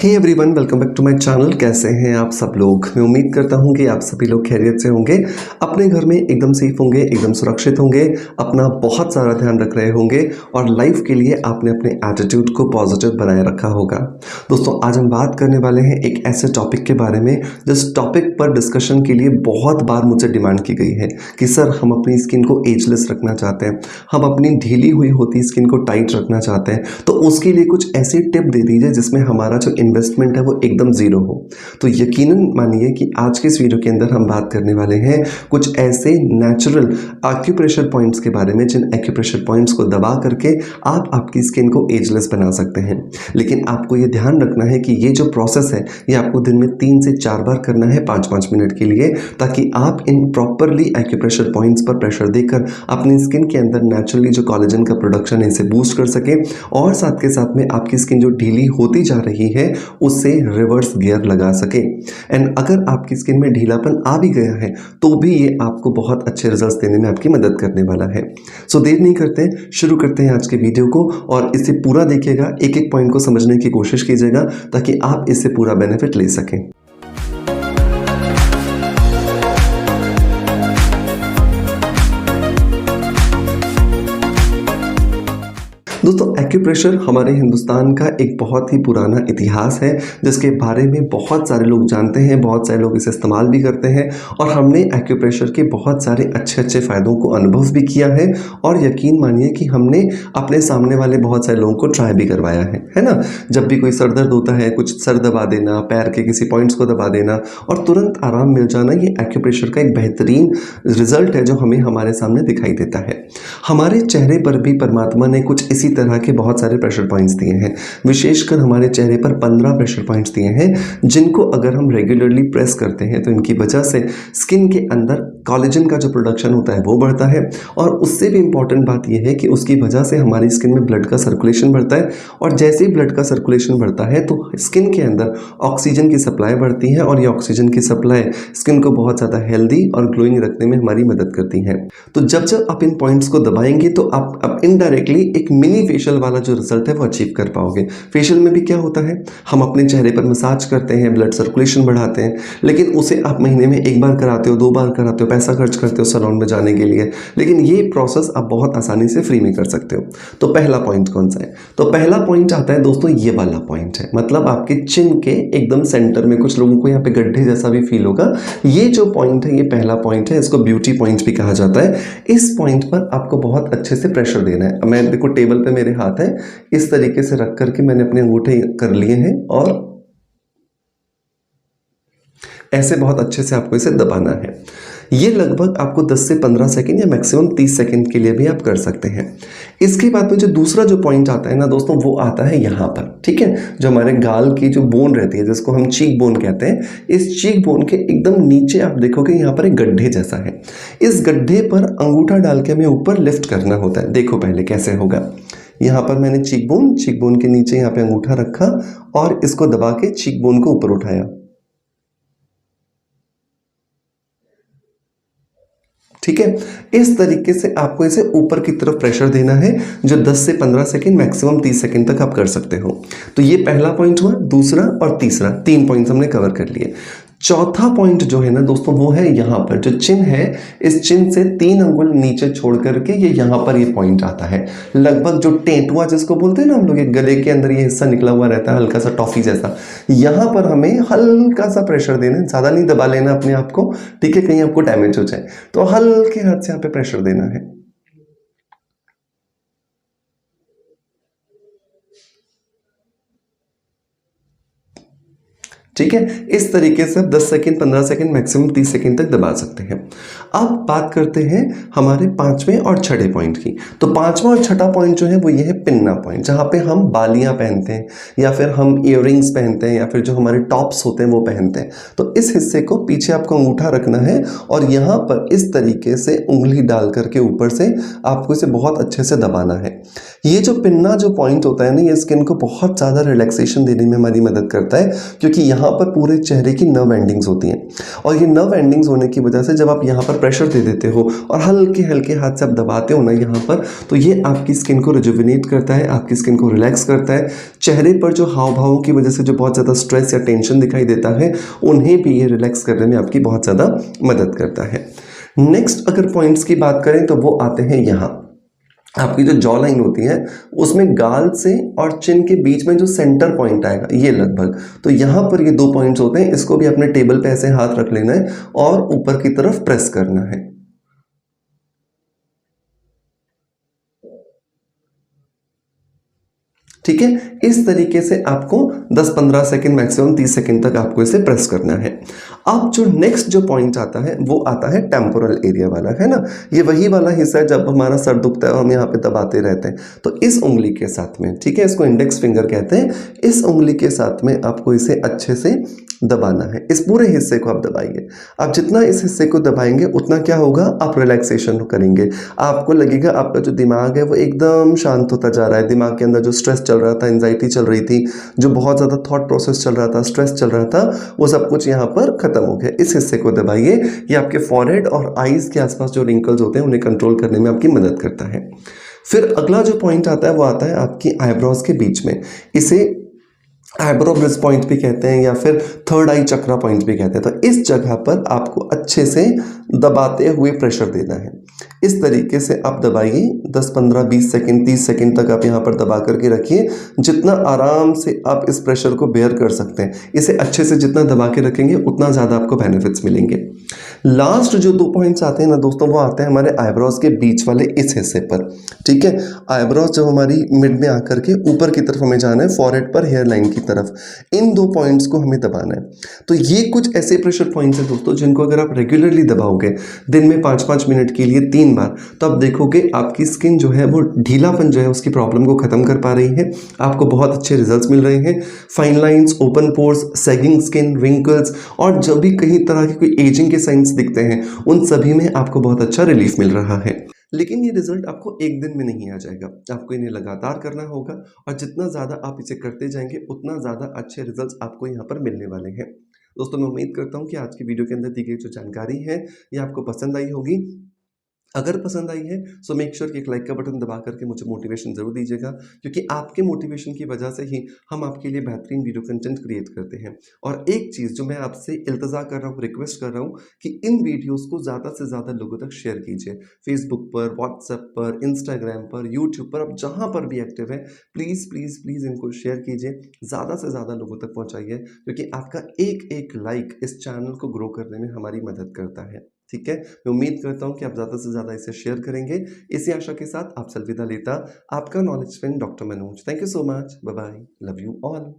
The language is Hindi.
Hey everyone, welcome back to my channel. कैसे हैं आप सब लोग? मैं उम्मीद करता हूं कि आप सभी लोग खैरियत से होंगे, अपने घर में एकदम सेफ होंगे, एकदम सुरक्षित होंगे, अपना बहुत सारा ध्यान रख रहे होंगे और लाइफ के लिए आपने अपने एटीट्यूड को पॉजिटिव बनाए रखा होगा। दोस्तों, आज हम बात करने वाले हैं एक ऐसे टॉपिक के बारे में जिस टॉपिक पर डिस्कशन के लिए बहुत बार मुझसे डिमांड की गई है कि सर, हम अपनी स्किन को एजलेस रखना चाहते हैं, हम अपनी ढीली हुई होती स्किन को टाइट रखना चाहते हैं, तो उसके लिए कुछ ऐसी टिप दे दीजिए जिसमें हमारा जो इन्वेस्टमेंट है वो एकदम ज़ीरो हो। तो यकीनन मानिए कि आज के इस वीडियो के अंदर हम बात करने वाले हैं कुछ ऐसे नेचुरल एक्यूप्रेशर पॉइंट्स के बारे में जिन एक्यूप्रेशर पॉइंट्स को दबा करके आप आपकी स्किन को एजलेस बना सकते हैं। लेकिन आपको ये ध्यान रखना है कि ये जो प्रोसेस है ये आपको दिन में 3 से 4 बार करना है 5-5 मिनट के लिए, ताकि आप इन प्रॉपरली एक्यूप्रेशर पॉइंट्स पर प्रेशर देकर अपनी स्किन के अंदर नेचुरली जो कोलेजन का प्रोडक्शन है इसे बूस्ट कर सके और साथ के साथ में आपकी स्किन जो ढीली होती जा रही है उससे रिवर्स गियर लगा सके। एंड अगर आपकी स्किन में ढीलापन आ भी गया है तो भी ये आपको बहुत अच्छे रिजल्ट्स देने में आपकी मदद करने वाला है। सो देर नहीं करते, शुरू करते हैं आज के वीडियो को और इसे पूरा देखिएगा, एक एक पॉइंट को समझने की कोशिश कीजिएगा ताकि आप इससे पूरा बेनिफिट ले सकें। दोस्तों, एक्यूप्रेशर हमारे हिंदुस्तान का एक बहुत ही पुराना इतिहास है जिसके बारे में बहुत सारे लोग जानते हैं, बहुत सारे लोग इसे इस्तेमाल भी करते हैं और हमने एक्यूप्रेशर के बहुत सारे अच्छे फ़ायदों को अनुभव भी किया है और यकीन मानिए कि हमने अपने सामने वाले बहुत सारे लोगों को ट्राई भी करवाया है ना। जब भी कोई सर दर्द होता है, कुछ सर दबा देना, पैर के किसी पॉइंट्स को दबा देना और तुरंत आराम मिल जाना, ये एक्यूप्रेशर का एक बेहतरीन रिजल्ट है जो हमें हमारे सामने दिखाई देता है। हमारे चेहरे पर भी परमात्मा ने कुछ इसी तरह के बहुत सारे प्रेशर पॉइंट्स दिए हैं। विशेषकर हमारे चेहरे पर 15 प्रेशर पॉइंट्स दिए हैं जिनको अगर हम रेगुलरली प्रेस करते हैं तो इनकी वजह से स्किन के अंदर कोलेजन का जो प्रोडक्शन होता है वो बढ़ता है और उससे भी इंपॉर्टेंट बात यह है कि उसकी वजह से हमारी स्किन में ब्लड का सर्कुलेशन बढ़ता है और जैसे ही ब्लड का सर्कुलेशन बढ़ता है तो स्किन के अंदर ऑक्सीजन की सप्लाई बढ़ती है और ये ऑक्सीजन की सप्लाई स्किन को बहुत ज़्यादा हेल्दी और ग्लोइंग रखने में हमारी मदद करती है। तो जब जब आप इन पॉइंट्स को दबाएंगे तो आप इनडायरेक्टली एक मिनी फेशियल वाला जो रिजल्ट है वो अचीव कर पाओगे। फेशियल में भी क्या होता है, हम अपने चेहरे पर मसाज करते हैं, ब्लड सर्कुलेशन बढ़ाते हैं, लेकिन उसे आप महीने में 1 बार कराते हो, 2 बार कराते हो, पैसा खर्च करते हो सैलून में जाने के लिए, लेकिन ये प्रोसेस आप बहुत आसानी से फ्री में कर सकते हो। तो पहला पॉइंट कौन सा है? तो पहला पॉइंट आता है दोस्तों, ये वाला पॉइंट है, मतलब आपके चिन के एकदम सेंटर में, कुछ लोगों को यहाँ पे गड्ढे जैसा भी फील होगा, ये जो पॉइंट है ये पहला पॉइंट है, इसको ब्यूटी पॉइंट भी कहा जाता है। इस पॉइंट पर आपको बहुत अच्छे से प्रेशर देना है। मैं देखो टेबल पे मेरे हाथ है, इस तरीके से रख करके मैंने अपने अंगूठे कर लिए हैं और ऐसे बहुत अच्छे से आपको इसे दबाना है। ये लगभग आपको 10 से 15 सेकंड या मैक्सिमम 30 सेकंड के लिए भी आप कर सकते हैं। इसके बाद में जो दूसरा जो पॉइंट आता है ना दोस्तों, वो आता है यहाँ पर, ठीक है, जो हमारे गाल की जो बोन रहती है जिसको हम चीक बोन कहते हैं, इस चीक बोन के एकदम नीचे आप देखोगे यहाँ पर एक गड्ढे जैसा है। इस गड्ढे पर अंगूठा डाल के हमें ऊपर लिफ्ट करना होता है। देखो पहले कैसे होगा। यहाँ पर मैंने चीक बोन के नीचे यहाँ पे अंगूठा रखा और इसको दबा के चीक बोन को ऊपर उठाया, ठीक है। इस तरीके से आपको इसे ऊपर की तरफ प्रेशर देना है जो 10 से 15 सेकंड मैक्सिमम 30 सेकंड तक आप कर सकते हो। तो ये पहला पॉइंट हुआ, दूसरा और तीसरा, 3 पॉइंट्स हमने कवर कर लिए। चौथा पॉइंट जो है ना दोस्तों, वो है यहाँ पर जो चिन है, इस चिन से 3 अंगुल नीचे छोड़ करके ये यहाँ पर ये पॉइंट आता है, लगभग जो टेंटुआ जिसको बोलते हैं ना हम लोग, ये गले के अंदर ये हिस्सा निकला हुआ रहता है हल्का सा टॉफी जैसा, यहाँ पर हमें हल्का सा प्रेशर देना है, ज़्यादा नहीं दबा लेना अपने आप को, ठीक है, कहीं आपको डैमेज हो जाए, तो हल्के हाथ से यहाँ पे प्रेशर देना है। ठीक है, इस तरीके से आप 10 सेकंड, 15 सेकंड, मैक्सिमम 30 सेकंड तक दबा सकते हैं। अब बात करते हैं हमारे 5वें और 6ठे पॉइंट की। तो 5वां और 6ठा पॉइंट जो है वो ये है पिन्ना पॉइंट, जहाँ पे हम बालियाँ पहनते हैं या फिर हम इयररिंग्स पहनते हैं या फिर जो हमारे टॉप्स होते हैं वो पहनते हैं। तो इस हिस्से को पीछे आपको अंगूठा रखना है और यहाँ पर इस तरीके से उंगली डाल करके ऊपर से आपको इसे बहुत अच्छे से दबाना है। ये जो पिन्ना जो पॉइंट होता है ना, ये स्किन को बहुत ज़्यादा रिलैक्सेशन देने में हमारी मदद करता है, क्योंकि यहाँ पर पूरे चेहरे की नर्व एंडिंग्स होती हैं और ये नर्व एंडिंग्स होने की वजह से जब आप यहाँ पर प्रेशर दे देते हो और हल्के हल्के हाथ से आप दबाते हो ना यहाँ पर, तो ये आपकी स्किन को रिजुविनेट करता है, आपकी स्किन को रिलैक्स करता है। चेहरे पर जो हाव भावों की वजह से जो बहुत ज़्यादा स्ट्रेस या टेंशन दिखाई देता है, उन्हें भी ये रिलैक्स करने में आपकी बहुत ज़्यादा मदद करता है। नेक्स्ट अगर पॉइंट्स की बात करें तो वो आते हैं यहाँ। आपकी जो जॉ लाइन होती है उसमें गाल से और चिन के बीच में जो सेंटर पॉइंट आएगा ये लगभग, तो यहाँ पर ये 2 पॉइंट्स होते हैं। इसको भी अपने टेबल पे ऐसे हाथ रख लेना है और ऊपर की तरफ प्रेस करना है। ठीक है, इस तरीके से आपको 10-15 सेकंड, मैक्सिमम 30 सेकंड तक आपको इसे प्रेस करना है। अब जो नेक्स्ट जो पॉइंट आता है वो आता है टेम्पोरल एरिया वाला, है ना। ये वही वाला हिस्सा है जब हमारा सर दुखता है और हम यहाँ पे दबाते रहते हैं, तो इस उंगली के साथ में, ठीक है, इसको इंडेक्स फिंगर कहते हैं, इस उंगली के साथ में आपको इसे अच्छे से दबाना है। इस पूरे हिस्से को आप दबाइए। आप जितना इस हिस्से को दबाएंगे उतना क्या होगा, आप रिलैक्सेशन करेंगे। आपको लगेगा आपका जो दिमाग है वो एकदम शांत होता जा रहा है। दिमाग के अंदर जो स्ट्रेस चल रहा था, एंजाइटी चल रही थी, जो बहुत ज़्यादा थॉट प्रोसेस चल रहा था, स्ट्रेस चल रहा था, वो सब कुछ यहाँ पर खत्म हो गया। इस हिस्से को दबाइए। ये आपके फॉरहेड और आईज के आसपास जो रिंकल्स होते हैं उन्हें कंट्रोल करने में आपकी मदद करता है। फिर अगला जो पॉइंट आता है वो आता है आपकी आईब्रोज के बीच में। इसे आईब्रो ब्रिज पॉइंट भी कहते हैं या फिर थर्ड आई चक्रा पॉइंट भी कहते हैं। तो इस जगह पर आपको अच्छे से दबाते हुए प्रेशर देना है। इस तरीके से आप दबाइए 10, 15, 20 सेकंड, 30 सेकंड तक आप यहाँ पर दबा करके रखिए। जितना आराम से आप इस प्रेशर को बेयर कर सकते हैं, इसे अच्छे से जितना दबा के रखेंगे उतना ज़्यादा आपको बेनिफिट्स मिलेंगे। लास्ट जो 2 पॉइंट्स आते हैं ना दोस्तों, वो आते हैं हमारे आईब्रोज के बीच वाले इस हिस्से पर। ठीक है, आईब्रोज जब हमारी मिड में आकर के ऊपर की तरफ हमें जाना है, फॉरहेड पर हेयर लाइन की तरफ, इन 2 पॉइंट्स को हमें दबाना है। तो ये कुछ ऐसे प्रेशर पॉइंट्स हैं दोस्तों जिनको अगर आप रेगुलरली दबाओगे दिन में 5-5 मिनट के लिए 3 बार, तो आप देखोगे आपकी स्किन जो है वो ढीलापन जो है उसकी प्रॉब्लम को खत्म कर पा रही है। आपको बहुत अच्छे रिजल्ट्स मिल रहे हैं। Fine lines, open pores, sagging skin, wrinkles और जब भी कहीं तरह के कोई एजिंग के साइंस दिखते हैं, उन सभी में आपको बहुत अच्छा रिलीफ मिल रहा है। लेकिन ये रिजल्ट आपको एक दिन में नहीं आ जाएगा, आपको इन्हें लगातार करना होगा और जितना ज़्यादा आप इसे करते जाएंगे उतना ज़्यादा अच्छे रिजल्ट्स आपको यहाँ पर मिलने वाले हैं। दोस्तों, मैं उम्मीद करता हूँ कि आज की वीडियो के अंदर दी गई जो जानकारी है ये आपको पसंद आई होगी। अगर पसंद आई है सो मेक श्योर कि एक लाइक का बटन दबा करके मुझे मोटिवेशन ज़रूर दीजिएगा, क्योंकि आपके मोटिवेशन की वजह से ही हम आपके लिए बेहतरीन वीडियो कंटेंट क्रिएट करते हैं। और एक चीज़ जो मैं आपसे इल्तजा कर रहा हूँ, रिक्वेस्ट कर रहा हूँ कि इन वीडियोस को ज़्यादा से ज़्यादा लोगों तक शेयर कीजिए। फेसबुक पर, व्हाट्सएप पर, इंस्टाग्राम पर, यूट्यूब पर, आप जहाँ पर भी एक्टिव है, प्लीज़ प्लीज़ प्लीज़ इनको शेयर कीजिए, ज़्यादा से ज़्यादा लोगों तक पहुँचाइए, क्योंकि आपका एक एक लाइक इस चैनल को ग्रो करने में हमारी मदद करता है। ठीक है, मैं उम्मीद करता हूँ कि आप ज़्यादा से ज़्यादा इसे शेयर करेंगे। इसी आशा के साथ आपसे अलविदा लेता आपका knowledge friend doctor Manoj. Thank you so much, bye bye, love you all.